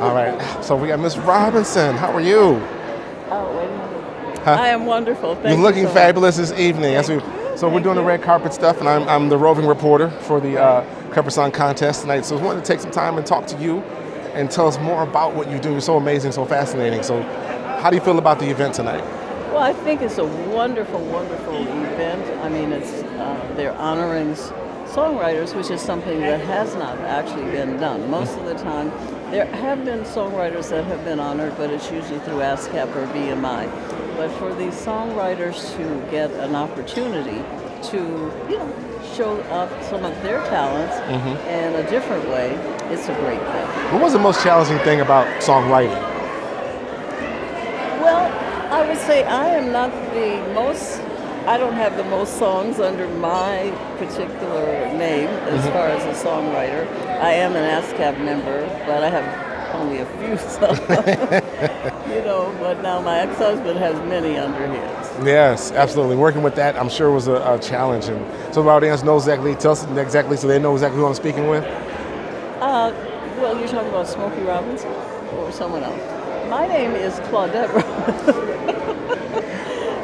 All right. So we got Miss Robinson. How are you? Oh, wait a minute. Huh? I am wonderful. Thank You're you looking so much. fabulous this evening. So we're doing the red carpet stuff, and I'm the roving reporter for the Carpet Song contest tonight. So I wanted to take some time and talk to you and tell us more about what you do. You're so amazing, so fascinating. So how do you feel about the event tonight? Well, I think it's a wonderful, wonderful event. I mean, they're honoring songwriters, which is something that has not actually been done. Most of the time, there have been songwriters that have been honored, but it's usually through ASCAP or BMI. But for these songwriters to get an opportunity to, show up some of their talents in a different way, it's a great thing. What was the most challenging thing about songwriting? Well, I would say I don't have the most songs under my particular name as far as a songwriter. I am an ASCAP member, but I have only a few songs. But now my ex-husband has many under his. Yes, absolutely. Working with that, I'm sure, was a challenge. And so the audience knows exactly, tell us exactly so they know exactly who I'm speaking with. Well, you're talking about Smokey Robinson or someone else? My name is Claudette Robinson.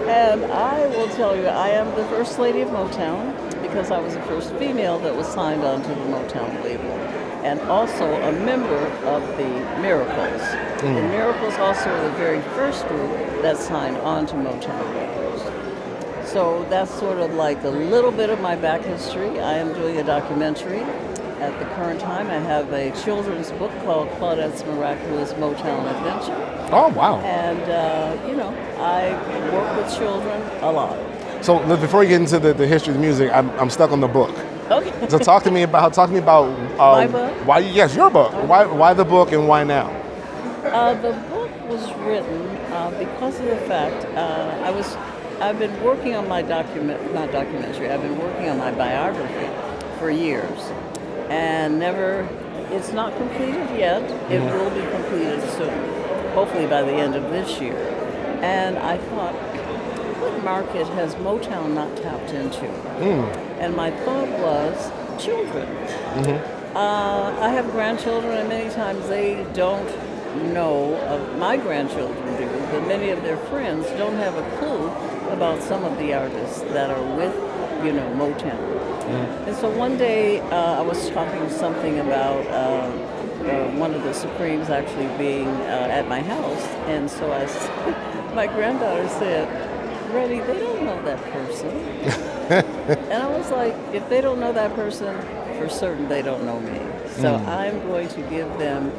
And I will tell you, I am the First Lady of Motown because I was the first female that was signed on to the Motown label, and also a member of the Miracles. The Miracles also were the very first group that signed on to Motown Records. So that's sort of like a little bit of my back history. I am doing a documentary. At the current time, I have a children's book called Claudette's Miraculous Motown Adventure. Oh, wow. And, I work with children a lot. So before you get into the history of the music, I'm stuck on the book. Okay. So talk to me about My book? Why? Yes, your book. Okay. Why the book and why now? The book was written because of the fact I've been working on my I've been working on my biography for years. And it's not completed yet. It will be completed soon, hopefully by the end of this year. And I thought, what market has Motown not tapped into? And my thought was children. I have grandchildren, and many times they don't know, my grandchildren do, but many of their friends don't have a clue about some of the artists that are with, Motown. And so one day I was talking something about one of the Supremes actually being at my house, and so my granddaughter said, "Reddy, they don't know that person." And I was like, if they don't know that person, for certain they don't know me. So I'm going to give them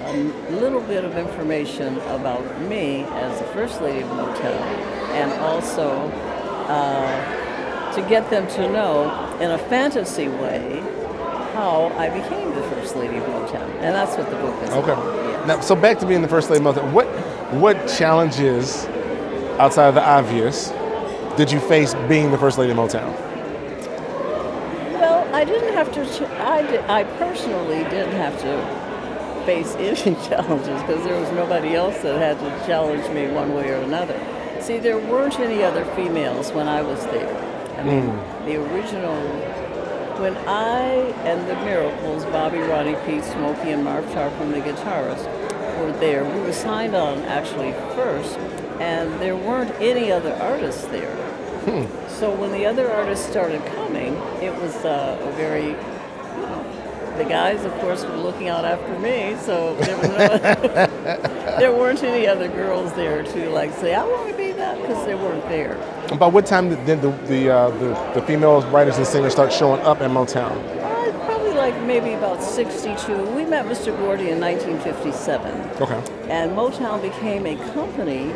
a little bit of information about me as the First Lady of Motown, and also to get them to know in a fantasy way how I became the First Lady of Motown. And that's what the book is about. Yes. Now, so back to being the First Lady of Motown. What challenges, outside of the obvious, did you face being the First Lady of Motown? Well, I didn't have to, I personally didn't have to face any challenges because there was nobody else that had to challenge me one way or another. See, there weren't any other females when I was there. I mean, the original, when I and the Miracles, Bobby, Ronnie, Pete, Smokey, and Marv Tarplin, the guitarist, were there. We were signed on actually first, and there weren't any other artists there. So when the other artists started coming, it was a very, the guys, of course, were looking out after me, so there was there weren't any other girls there to say, I want to be that, because they weren't there. About what time did the female writers and singers start showing up at Motown? Probably maybe about 62. We met Mr. Gordy in 1957. Okay. And Motown became a company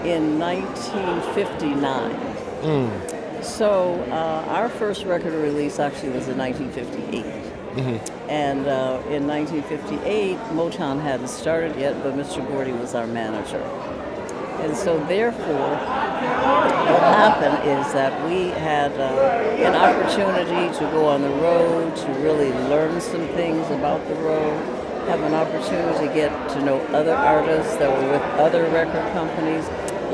in 1959. So our first record release actually was in 1958. And in 1958, Motown hadn't started yet, but Mr. Gordy was our manager. And so therefore, what happened is that we had an opportunity to go on the road, to really learn some things about the road, have an opportunity to get to know other artists that were with other record companies,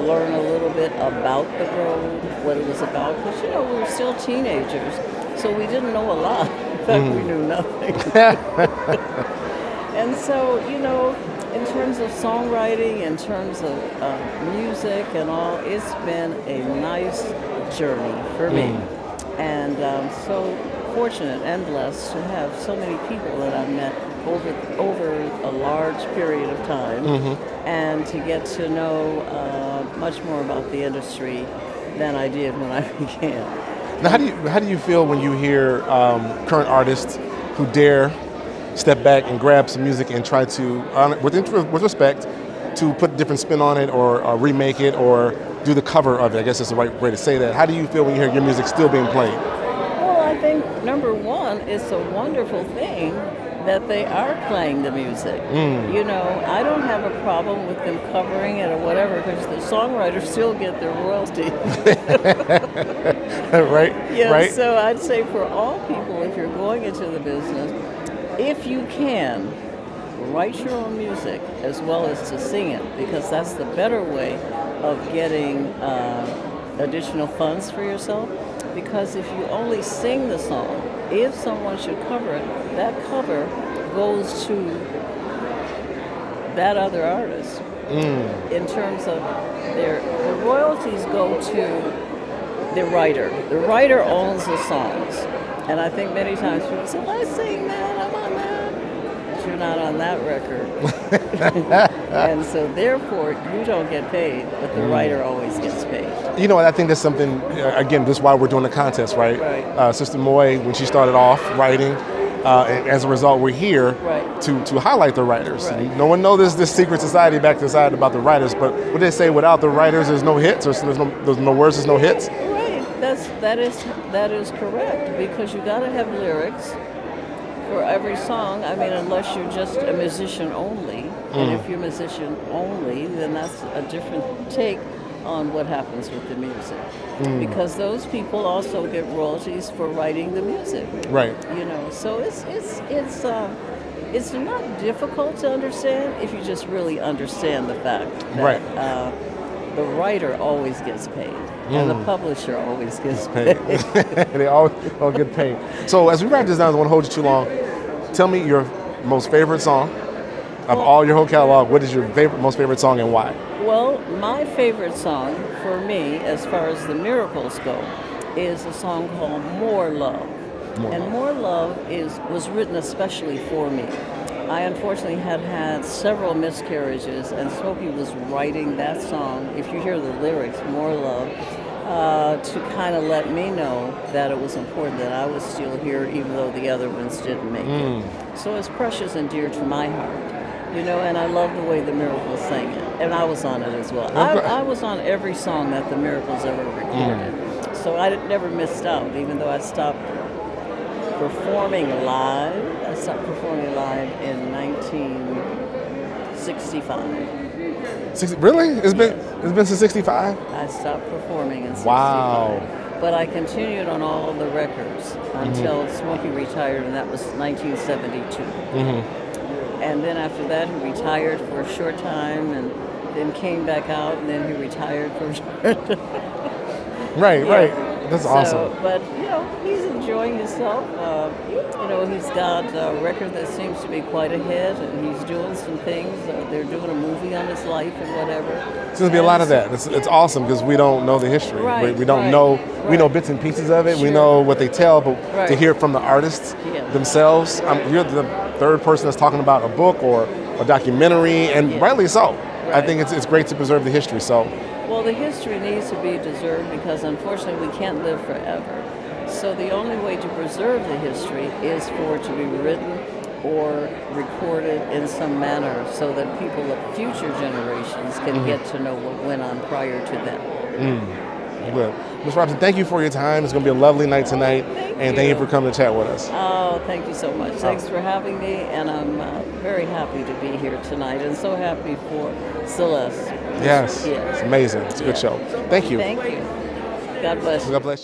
learn a little bit about the road, what it was about, because we were still teenagers, so we didn't know a lot. In fact, we knew nothing. And so, in terms of songwriting, in terms of music and all, it's been a nice journey for me. And so fortunate and blessed to have so many people that I've met over a large period of time, and to get to know much more about the industry than I did when I began. Now, how do you feel when you hear current artists who dare step back and grab some music and try to, with respect, to put a different spin on it, or remake it, or do the cover of it? I guess that's the right way to say that. How do you feel when you hear your music still being played? Well, I think number one, it's a wonderful thing that they are playing the music. I don't have a problem with them covering it or whatever, because the songwriters still get their royalties. Right. Yeah, right. So I'd say for all people, if you're going into the business, if you can, write your own music as well as to sing it, because that's the better way of getting additional funds for yourself. Because if you only sing the song, if someone should cover it, that cover goes to that other artist. In terms of the royalties go to the writer. The writer owns the songs. And I think many times people say, I sing that, I'm on that. But you're not on that record. And so therefore, you don't get paid, but the writer always gets paid. You know what, I think that's something, again, this is why we're doing the contest, right? Sister Moy, when she started off writing, and as a result, we're here to highlight the writers. No one knows this secret society back to the side about the writers, but what they say, without the writers, there's no hits, or there's no words, there's no hits. That is correct, because you got to have lyrics for every song. I mean, unless you're just a musician only, and if you're a musician only, then that's a different take on what happens with the music, because those people also get royalties for writing the music. Right. So it's not difficult to understand if you just really understand the fact that the writer always gets paid. And the publisher always gets paid. They all get paid. So as we wrap this down, I don't want to hold you too long. Tell me your most favorite song of all your whole catalog. What is your most favorite song, and why? Well, my favorite song for me, as far as the Miracles go, is a song called More Love. More Love was written especially for me. I unfortunately had several miscarriages, and Smokey was writing that song, if you hear the lyrics, More Love, to kind of let me know that it was important that I was still here, even though the other ones didn't make it. So it's precious and dear to my heart, and I love the way the Miracles sang it. And I was on it as well. I was on every song that the Miracles ever recorded. So I never missed out, even though I stopped performing live. I stopped performing live in 1965. Really? It's been since 65? I stopped performing in 65. Wow. But I continued on all of the records until Smokey retired, and that was 1972. And then after that, he retired for a short time, and then came back out, and then he retired for a short time. Right. That's awesome. But, he's enjoying himself. He's got a record that seems to be quite a hit, and he's doing some things. They're doing a movie on his life and whatever. Seems to be a lot of that. It's awesome, because we don't know the history. We don't know. We know bits and pieces of it. We know what they tell, but to hear it from the artists themselves, you're the third person that's talking about a book or a documentary, and rightly so. I think it's great to preserve the history. So. Well, the history needs to be preserved, because unfortunately we can't live forever. So the only way to preserve the history is for it to be written or recorded in some manner, so that people of future generations can get to know what went on prior to them. Well, Ms. Robinson, thank you for your time. It's going to be a lovely night tonight, thank you for coming to chat with us. Oh, thank you so much. Thanks for having me, and I'm very happy to be here tonight, and so happy for Celeste. Yes. It's amazing. It's a good show. Thank you. Thank you. God bless you. God bless you.